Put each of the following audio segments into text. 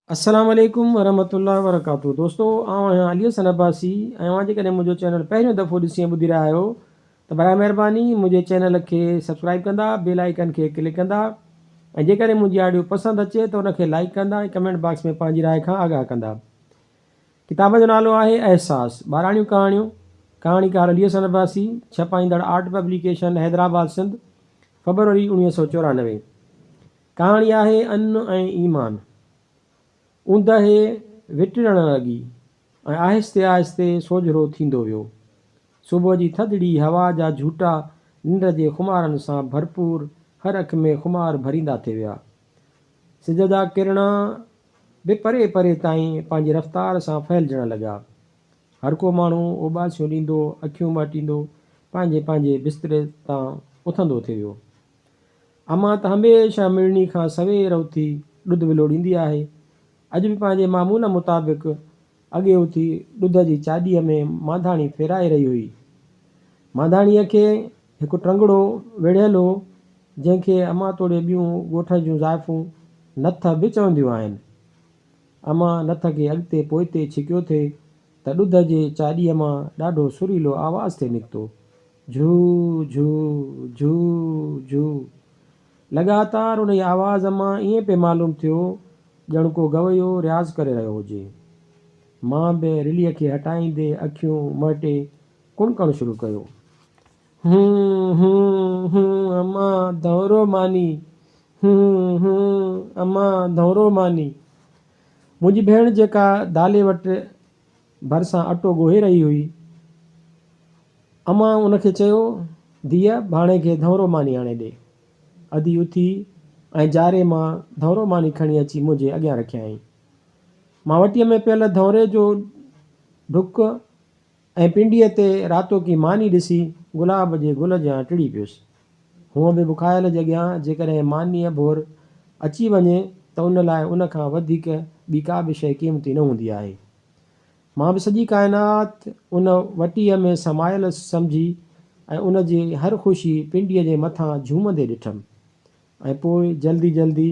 अस्सलाम वालेकुम वरहमतुल्लाहि वबरकातुहू। दोस्तों आउं आहियां अली हसन अब्बासी ऐं अव्हां जेकॾहिं मुंहिंजो चैनल पहिरियों दफ़ो ॾिसी ऐं ॿुधी रहिया आहियो त बराए महिरबानी मुंहिंजे चैनल खे सब्सक्राइब कंदा, बेल आइकन खे क्लिक कंदा ऐं जेकॾहिं मुंहिंजी ऑडियो पसंदि अचे त उनखे लाइक कंदा ऐं कमेंट बॉक्स में पंहिंजी राय खां आगाह कंदा। किताब जो नालो आहे एहसास ॿाराणियूं कहाणियूं। कहाणीकार अली हसन अब्बासी, छपाईंदड़ आर्ट पब्लिकेशन हैदराबाद सिंध, फरवरी 1994। कहाणी आहे अन्न ऐं ईमान। ऊंदहि विटिड़ण लॻी ऐं आहिस्ते आहिस्ते सोझिरो थींदो वियो। सुबुह जी थधिड़ी हवा जा झूटा निंड जे खुमारनि सां भरपूर हर अख में खुमार भरींदा थी विया। सिज जा किरण बि परे परे ताईं पंहिंजी रफ़्तार सां फैलिजण लॻा। हर को माण्हू उॿासियूं ॾींदो, अखियूं माटींदो, पंहिंजे पंहिंजे बिस्तरे तां उथंदो थी वियो। अमां त हमेशह मिड़नी खां सवेर उथी ॾुध विलोड़ींदी आहे। अॼु बि पंहिंजे मामूल मुताबिक़ अॻे उथी ॾुध जी चाॾीअ में मांधाणी फेराए रही हुई। मांधाणीअ खे हिकु टंगड़ो विढ़ियल हो जंहिंखे अमां तोड़े ॿियूं ॻोठ जूं ज़ाइफ़ूं नथ बि चवंदियूं आहिनि। अमां नथ खे अॻिते पोइते छिकियो थे त ॾुध जे चाॾीअ मां ॾाढो सुरीलो आवाज़ थिए निकितो। झू झू झू झू। लॻातार उन जी आवाज़ मां ईअं पिए मालूम थियो ॼण को गवैयो रियाज़ करे रहियो हुजे। मां बि रिलीअ खे हटाईंदे अखियूं मटे कुणकण शुरू कयो। अमां धौरो मानी, अमां धौरो मानी। मुंहिंजी भेण जेका दाले वटि भरिसां अटो ॻोहे रही हुई, अमां उनखे चयो, धीअ भाणे खे धौरो मानी आणे ॾे। अधी उथी ऐं जारे मां धौरो मानी खणी अची मुंहिंजे अॻियां रखियाईं। मां वटीअ में पियल धौरे जो ढुक ऐं पिंडीअ ते रातो की मानी ॾिसी गुलाब जे गुल ॼां टिड़ी पियुसि। हूअं बि बुखायल जॻहियां जेकॾहिं मानीअ भोर अची वञे त उन लाइ उन खां वधीक ॿी का बि शइ क़ीमती न हूंदी आहे। मां बि सॼी काइनात उन वटीअ में समायल सम्झी ऐं उन जी हर ख़ुशी पिंडीअ जे मथां झूमंदे ॾिठमि ऐं पोइ जल्दी जल्दी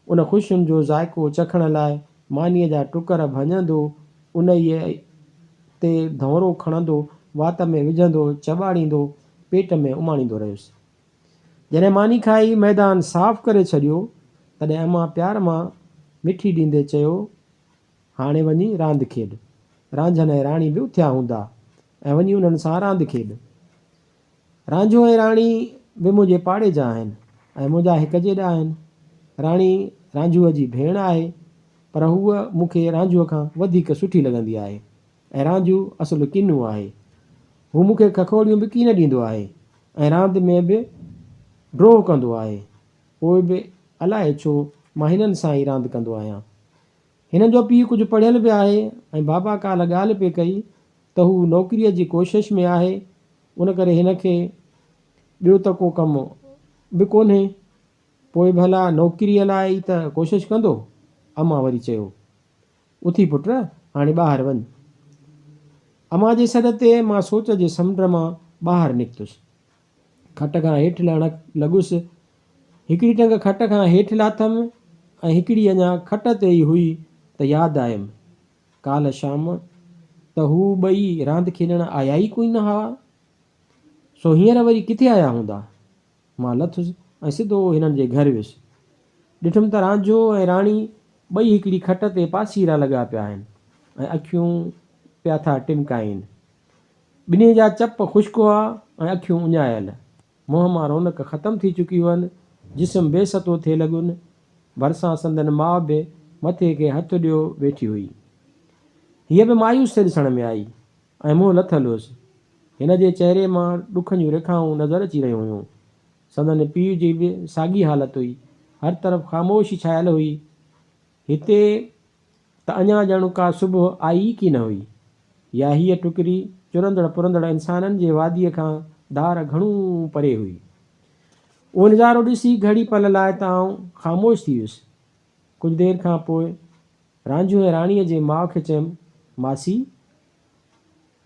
उन ख़ुशियुनि जो ज़ाइको चखण लाइ मानीअ जा टुकर भञंदो, उन ई ते धौरो खणंदो, वात में विझंदो, चॿाड़ींदो, पेट में उमाणींदो रहियुसि। जॾहिं मानी खाई मैदान साफ़ करे छॾियो तॾहिं अमां प्यार मां मिठी ॾींदे चयो, हाणे वञी रांदि खेॾ। रांझनि ऐं राणी बि उथिया हूंदा ऐं वञी उन्हनि सां रांदि खेॾ। रांझो ऐं राणी बि मुंहिंजे पाड़े जा आहिनि ऐं मुंहिंजा हिक जेॾा आहिनि। राणी रांझूअ जी भेण आहे, पर हूअ मूंखे रांझूअ खां वधीक सुठी लॻंदी आहे ऐं रांझू असुलु किन्नू आहे। हू मूंखे खखोड़ियूं बि कीन ॾींदो आहे ऐं रांदि में बि ड्रोह कंदो आहे। पोइ बि अलाए छो मां हिननि सां ई रांदि कंदो आहियां। हिननि जो पीउ कुझु पढ़ियल बि आहे ऐं बाबा काल्ह ॻाल्हि पिए कई त हू नौकिरीअ जी कोशिश में आहे, उन करे हिन खे ॿियो त को कमु बि कोन्हे। पोइ भला नौकिरीअ लाइ त कोशिशि कंदो। अमां वरी चयो, उथी पुट हाणे ॿाहिरि वञ। अमां जे सॾ ते मां सोच जे समुंड मां ॿाहिरि निकितुसि। खट खां हेठि लहण लॻुसि। हिकिड़ी टंग खट खां हेठि लाथमि ऐं हिकिड़ी अञा खट ते ई हुई त यादि आयमि, काल्ह शाम त हू ॿई रांदि खेॾण आया ई कोन हुआ। सो हींअर वरी किथे आया हूंदा। मां लथुसि ऐं सिधो हिननि जे घर वियुसि। ॾिठुमि त रांझो ऐं राणी ॿई हिकिड़ी खट ते पासीरा लॻा पिया आहिनि ऐं अखियूं पिया था टिमकाइनि। ॿिन्ही जा चप ख़ुश्क हुआ ऐं अखियूं उञायल। मुंहं मां रौनक ख़तमु थी चुकी हुअनि, जिस्म बेसतो थिए लॻुनि। भरिसां संदन माउ बि मथे खे हथु ॾियो वेठी हुई। हीअ बि मायूस ॾिसण में आई ऐं मुंहुं लथल हुअसि। हिन जे चहिरे मां ॾुख जूं रेखाऊं नज़र अची रहियूं हुयूं। संदन पीउ जी बि साॻी हालत हुई। हर तरफ़ ख़ामोशी छायल हुई। हिते त अञा ॼण का सुबुह आई ई की न हुई, या हीअ टुकरी चुरंदड़ पुरंदड़ इंसाननि जे वादीअ खां धार घणो परे हुई। उहो नज़ारो ॾिसी घड़ी पल लाइ त आउं ख़ामोश थी वियुसि। कुझु देरि खां पोइ रांझो ऐं राणीअ जे माउ खे चयुमि, मासी,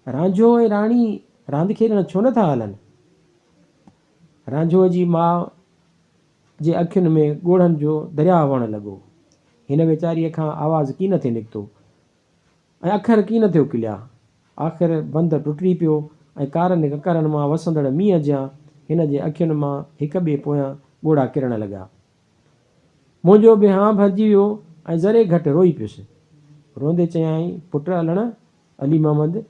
रांझो ऐं राणी रांदि खेॾणु छो नथा हलनि? रांझोअ जी माउ जे अखियुनि में ॻोढ़नि जो दरिया वहणु लॻो। हिन वीचारीअ खां आवाज़ु कीन थिए निकितो ऐं अखर कीन थियो किलिया। आख़िर बंदि टुटी पियो ऐं कारनि ककरनि मां वसंदड़ मींहं जा हिन जे अखियुनि मां हिक ॿिए पोयां ॻोढ़ा किरण लॻा। मुंहिंजो बि हां भरिजी वियो ऐं ज़रे घटि रोई पियुसि। रोंदे चयाईं, पुट हलण अली मोहम्मद,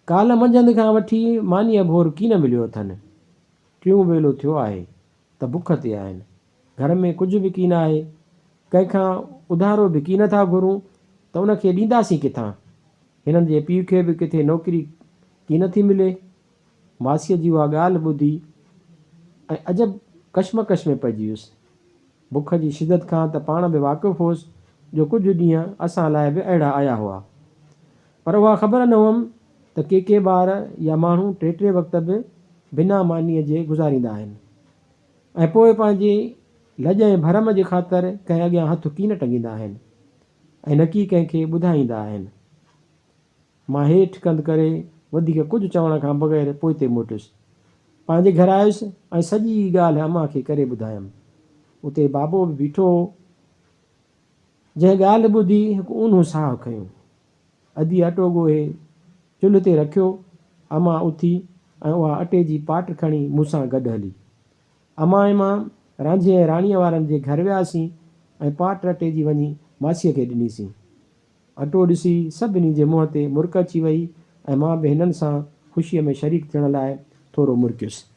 काल्ह मंझंदि खां वठी मानीअ भोर कीन मिलियो अथनि। टियों वेलो थियो आहे त बुख ते आहिनि। घर में कुझु बि कीन आहे। कंहिंखां उधारो बि कीन था घुरूं त उनखे ॾींदासीं किथां। हिननि जे पीउ खे बि किथे नौकिरी कीन थी मिले। मासीअ जी उहा ॻाल्हि ॿुधी ऐं अजब कशमकश में पइजी वियुसि। बुख जी शिदत खां त पाण बि वाक़ुफ़ु हुअसि जो कुझु ॾींहं असां लाइ बि अहिड़ा आया हुआ, पर उहा ख़बर न हुअमि त के ॿार या माण्हू टे वक़्त बि बिना मानीअ जे गुज़ारींदा आहिनि ऐं पोइ पंहिंजे लॼ ऐं भरम जे ख़ातिर कंहिं अॻियां हथु कीन टंगींदा आहिनि ऐं न की कंहिंखे ॿुधाईंदा आहिनि। मां हेठि कंद करे वधीक कुझु चवण खां बग़ैर पोइ ते मोटियुसि। पंहिंजे घर आयुसि ऐं सॼी ॻाल्हि अम्मा खे करे ॿुधायमि। उते बाबो बि बीठो हो, जंहिं ॻाल्हि ॿुधी हिकु ऊन्हो साहु खंयो। अधी अटो ॻोहे चुल्हि ते रखियो। अम्मा उथी ऐं उहा अटे जी पाट खणी मूंसां गॾु हली। अम्मा ऐं मां रांझे ऐं राणीअ वारनि जे घर वियासीं ऐं पाट अटे जी वञी मासीअ खे ॾिनीसीं। अटो ॾिसी सभिनी जे मुंहं ते मुर्क अची वई ऐं मां बि हिननि सां ख़ुशीअ में शरीक थियण लाइ थोरो मुर्कियुसि।